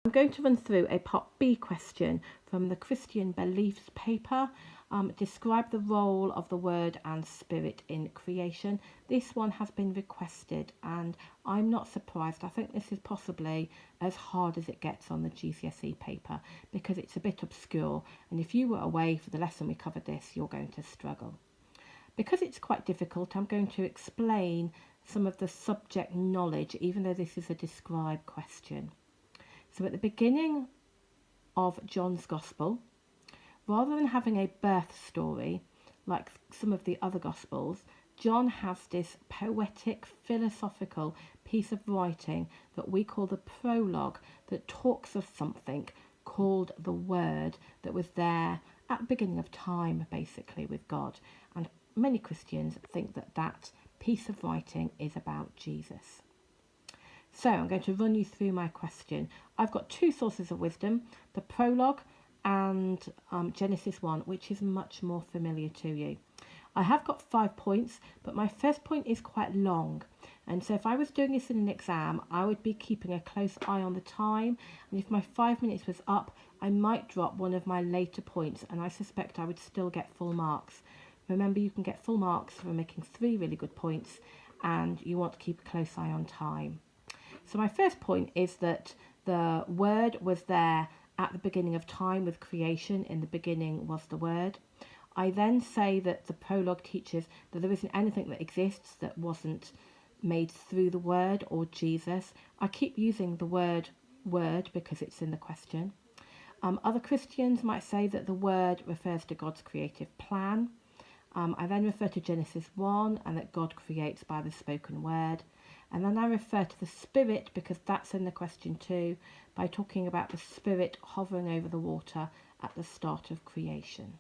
I'm going to run through a part B question from the Christian Beliefs paper. Describe the role of the Word and Spirit in creation. This one has been requested and I'm not surprised. I think this is possibly as hard as it gets on the GCSE paper because it's a bit obscure, and if you were away for the lesson we covered this, you're going to struggle. Because it's quite difficult, I'm going to explain some of the subject knowledge, even though this is a describe question. So at the beginning of John's Gospel, rather than having a birth story like some of the other Gospels, John has this poetic, philosophical piece of writing that we call the prologue, that talks of something called the Word that was there at the beginning of time, basically, with God. And many Christians think that that piece of writing is about Jesus. So I'm going to run you through my question. I've got two sources of wisdom, the prologue and Genesis 1, which is much more familiar to you. I have got 5 points, but my first point is quite long. And so if I was doing this in an exam, I would be keeping a close eye on the time. And if my 5 minutes was up, I might drop one of my later points, and I suspect I would still get full marks. Remember, you can get full marks for making 3 really good points, and you want to keep a close eye on time. So my first point is that the Word was there at the beginning of time with creation. In the beginning was the Word. I then say that the prologue teaches that there isn't anything that exists that wasn't made through the Word or Jesus. I keep using the word because it's in the question. Other Christians might say that the Word refers to God's creative plan. I then refer to Genesis 1 and that God creates by the spoken word. And then I refer to the Spirit because that's in the question too, by talking about the Spirit hovering over the water at the start of creation.